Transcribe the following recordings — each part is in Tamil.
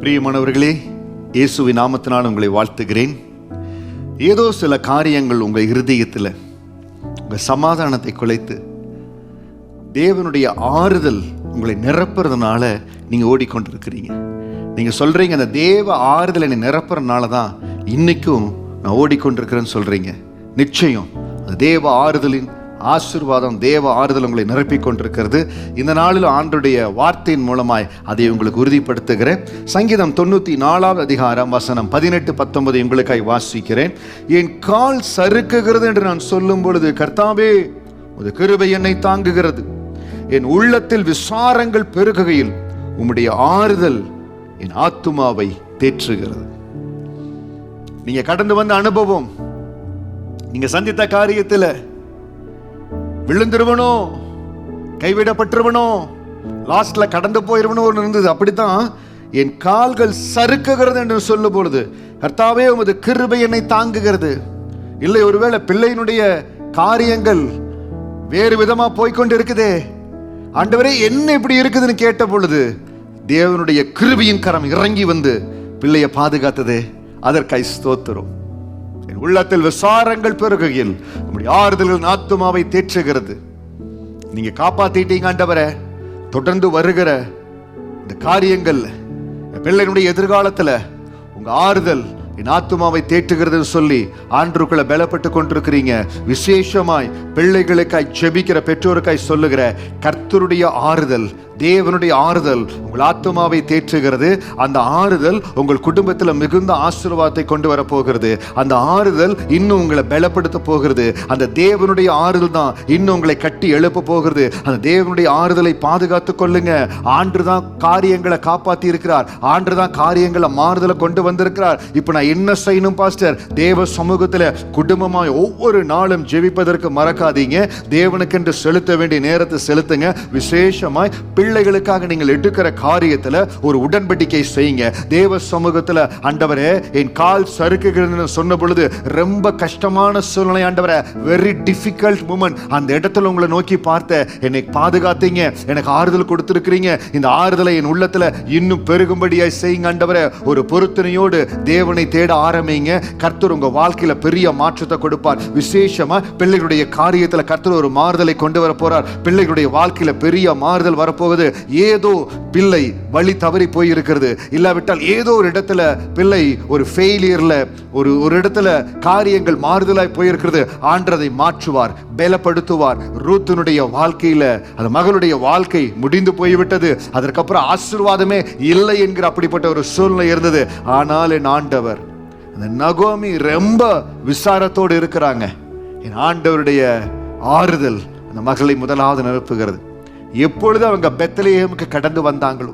பிரியமானவர்களே, இயேசுவின் நாமத்தினால் உங்களை வாழ்த்துகிறேன். ஏதோ சில காரியங்கள் உங்கள் இருதயத்தில் உங்கள் சமாதானத்தை குலைத்து தேவனுடைய ஆறுதல் உங்களை நிரப்புறதுனால நீங்கள் ஓடிக்கொண்டிருக்கிறீங்க. நீங்கள் சொல்கிறீங்க, அந்த தேவ ஆறுதல் என்னை நிரப்புறதுனால தான் இன்றைக்கும் நான் ஓடிக்கொண்டிருக்கிறேன்னு சொல்கிறீங்க. நிச்சயம் அந்த தேவ ஆறுதலின் ஆசீர்வாதம், தேவ ஆறுதல் உங்களை நிரப்பிக் கொண்டிருக்கிறது. இந்த நாளில் ஆண்டவருடைய வார்த்தையின் மூலமாய் அதை உங்களுக்கு உறுதிப்படுத்துகிறேன். சங்கீதம் 94 அதிகாரம் வசனம் 18-19 உங்களுக்காய் வாசிக்கிறேன். என் கால் சறுக்குகிறது என்று நான் சொல்லும் பொழுது, கர்த்தாவே உமது கிருபை என்னை தாங்குகிறது. என் உள்ளத்தில் விசாரங்கள் பெருகுகையில் உம்முடைய ஆறுதல் என் ஆத்துமாவை தேற்றுகிறது. நீங்க கடந்து வந்த அனுபவம், நீங்க சந்தித்த காரியத்தில் விழுந்துருவனோ, கைவிடப்பட்டுருவனோ, லாஸ்ட்ல கடந்து போயிருவனோ இருந்தது. அப்படித்தான் என் கால்கள் சறுக்குகிறது என்று சொல்லும் பொழுது, கர்த்தாவே உமது கிருபை என்னை தாங்குகிறது. இல்லை, ஒருவேளை பிள்ளையினுடைய காரியங்கள் வேறு விதமா போய்கொண்டு இருக்குதே, ஆண்டவரே என்ன இப்படி இருக்குதுன்னு கேட்ட பொழுது தேவனுடைய கிருபையின் கரம் இறங்கி வந்து பிள்ளையை பாதுகாத்ததே, அதற்காய் ஸ்தோத்திரம். என் உள்ளத்தில் விசாரங்கள் பெருகுகையில் உம்முடைய ஆறுதல்கள் ஆத்துமாவை தேற்றுகிறது. நீங்க காப்பாத்திட்டீங்க ஆண்டவரே. தொடர்ந்து வருகிற இந்த காரியங்கள் பிள்ளைகளுடைய எதிர்காலத்துல உங்க ஆறுதல் என் ஆத்துமாவை தேற்றுகிறது சொல்லி ஆண்டவருக்குள்ள பலப்பட்டு கொண்டிருக்கிறீங்க. விசேஷமாய் பிள்ளைகளுக்காய் ஜெபிக்கிற பெற்றோருக்காய் சொல்லுகிற, கர்த்தருடைய ஆறுதல், தேவனுடைய ஆறுதல் உங்கள் ஆத்துமாவை தேற்றுகிறது. அந்த ஆறுதல் உங்கள் குடும்பத்தில் மிகுந்த ஆசீர்வாதத்தை கொண்டு வர போகிறது. அந்த ஆறுதல் இன்னும் உங்களை பலப்படுத்த போகிறது. அந்த தேவனுடைய ஆறுதல் தான் இன்னும் உங்களை கட்டி எழுப்ப போகிறது. அந்த தேவனுடைய ஆறுதலை பாதுகாத்து கொள்ளுங்க. ஆண்டு தான் காரியங்களை காப்பாற்றி இருக்கிறார். ஆண்டு தான் காரியங்களை மாறுதலை கொண்டு வந்திருக்கிறார். இப்போ நான் என்ன செய்யணும் பாஸ்டர்? தேவ சமூகத்தில் குடும்பமாய் ஒவ்வொரு நாளும் ஜெபிப்பதற்கு மறக்காதீங்க. தேவனுக்கென்று செலுத்த வேண்டிய நேரத்தை செலுத்துங்க. விசேஷமாய் பிள்ளைகளுக்காக நீங்கள் எடுக்கிற காரியத்தில் ஒரு உடன்படிக்கை செய்யுங்க. தேவ சமூகத்தில், ஆண்டவரே என் கால் சறுக்குகிறது சொன்ன பொழுது ரொம்ப கஷ்டமான சூழ்நிலை ஆண்டவரே, வெரி டிஃபிகல்ட் மூமெண்ட், அந்த இடத்துல உங்களை நோக்கி பார்த்த, என்னை பாதுகாத்தீங்க, எனக்கு ஆறுதல் கொடுத்திருக்கிறீங்க. இந்த ஆறுதலை என் உள்ளத்தில் இன்னும் பெருகும்படியாய் செய்யுங்க ஆண்டவரே. ஒரு பொருத்தனையோடு தேவனை தேட ஆரம்பிங்க. கர்த்தர் உங்க வாழ்க்கையில பெரிய மாற்றத்தை கொடுப்பார். விசேஷமா பிள்ளைகளுடைய காரியத்தில் கர்த்தர் ஒரு மாறுதலை கொண்டு வர போறார். பிள்ளைகளுடைய வாழ்க்கையில பெரிய மாறுதல் வரப்போகுது. ஏதோ பிள்ளை வழி தவறி போயிருக்கிறது, இல்லாவிட்டால் ஏதோ ஒரு இடத்துல பிள்ளை ஒரு ஃபெயிலியர்ல, ஒரு இடத்துல காரியங்கள் மாறுதலாய் போயிருக்கிறது. ஆண்டதை மாற்றுவார், பலப்படுத்துவார். ரூத்தினுடைய வாழ்க்கையில அந்த மகளுடைய வாழ்க்கை முடிந்து போய்விட்டது. அதற்கப்புறம் ஆசீர்வாதமே இல்லை என்கிற அப்படிப்பட்ட ஒரு சூழ்நிலை இருந்தது. ஆனால் என் ஆண்டவர், அந்த நகோமி ரொம்ப விசாரத்தோடு இருக்கிறாங்க. என் ஆண்டவருடைய ஆறுதல் அந்த மகளை முதலாவது நிரப்புகிறது. எப்பொழுது அவங்க பெத்லெகேமுக்கு கடந்து வந்தாங்களோ,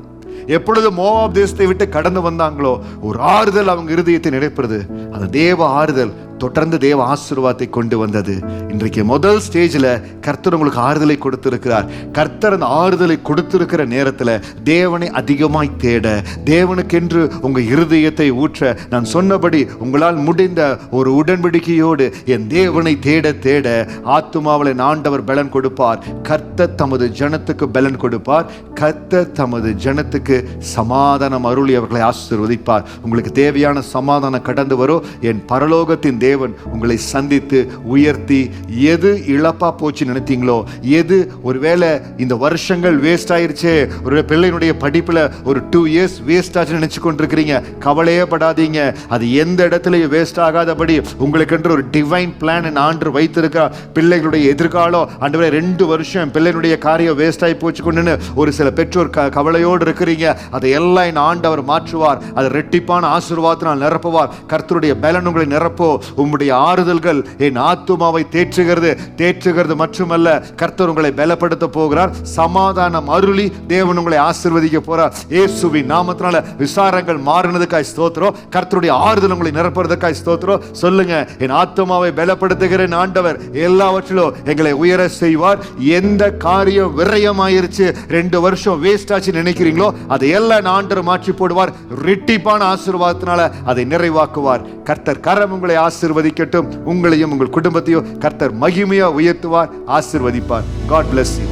எப்பொழுது மோவாப் தேசத்தை விட்டு கடந்து வந்தாங்களோ, ஒரு ஆறுதல் அவங்க இருதயத்தை நிரப்புறது. அந்த தேவ ஆறுதல் தொடர்ந்து தேவ ஆசீர்வாதத்தை கொண்டு வந்தது. இன்றைக்கு முதல் ஸ்டேஜில் கர்த்தர் உங்களுக்கு ஆறுதலை கொடுத்திருக்கிறார். கர்த்தர் அந்த ஆறுதலை கொடுத்திருக்கிற நேரத்தில் தேவனை அதிகமாய் தேட, தேவனுக்கென்று உங்கள் இருதயத்தை ஊற்ற, நான் சொன்னபடி உங்களால் முடிந்த ஒரு உடன்படிக்கையோடு என் தேவனை தேட தேட ஆத்துமாவில் ஆண்டவர் பலன் கொடுப்பார். கர்த்தர் தமது ஜனத்துக்கு பலன் கொடுப்பார். கர்த்தர் தமது ஜனத்துக்கு சமாதானம் அருளி அவர்களை ஆசீர்வதிப்பார். உங்களுக்கு தேவையான சமாதானம் கடந்து வரும். என் பரலோகத்தின் தேவன் உங்களை சந்தித்து உயர்த்தி, எது இழப்பா போச்சு நினைத்தீங்களோ, எது ஒருவேளை இந்த வருஷங்கள் வேஸ்ட் ஆயிருச்சே, ஒரு பிள்ளையினுடைய படிப்புல ஒரு 2 years வேஸ்ட் ஆச்சு நினைச்சு கொண்டிருக்கிறீங்க, கவலையே படாதீங்க. அது எந்த இடத்துலயும் வேஸ்ட் ஆகாதபடி உங்களுக்கென்று ஒரு டிவைன் பிளான் ஆண்டு வைத்திருக்கிறார். பிள்ளைகளுடைய எதிர்காலம், ஆண்டவரே 2 வருஷம் பிள்ளையினுடைய காரியம் வேஸ்ட் ஆகி போச்சு கொண்டுன்னு ஒரு சில பெற்றோர் கவலையோடு இருக்கிறீங்க. அதை எல்லாம் என் ஆண்டவர் மாற்றுவார். அதை ரெட்டிப்பான ஆசீர்வாதத்தினால் நிரப்புவார். கர்த்தருடைய பலன் உங்களை நிரப்போ. உம்முடைய ஆறுதல்கள் என் ஆத்துமாவை தேற்றுகிறது மட்டுமல்ல, கர்த்தர் உங்களை பலப்படுத்த போகிறார். சமாதானம் அருளி தேவன் உங்களை ஆசீர்வதிக்க போறார். இயேசுவின் நாமத்தினால விசாரங்கள் மாறினதுக்காய் ஸ்தோத்திரம். கர்த்தருடைய ஆறுதல் உங்களை நிரப்புறதுக்காய் ஸ்தோத்திரம். சொல்லுங்க, என் ஆத்துமாவை பலப்படுத்துகிறேன் ஆண்டவர் எல்லாவற்றிலும் எங்களை உயர செய்வார். எந்த காரியம் விரயமாயிருச்சு, 2 வருஷம் வேஸ்ட் ஆச்சு நினைக்கிறீங்களோ, அதை எல்லாம் ஆண்டவர் மாற்றி போடுவார். ரெட்டிப்பான ஆசீர்வாதத்தினால அதை நிறைவாக்குவார். கர்த்தர் கரம் உங்களை ஆசீர்வதிக்கட்டும். உங்களையும் உங்கள் குடும்பத்தையும் கர்த்தர் மகிமையா உயர்த்துவார், ஆசீர்வதிப்பார். God bless you.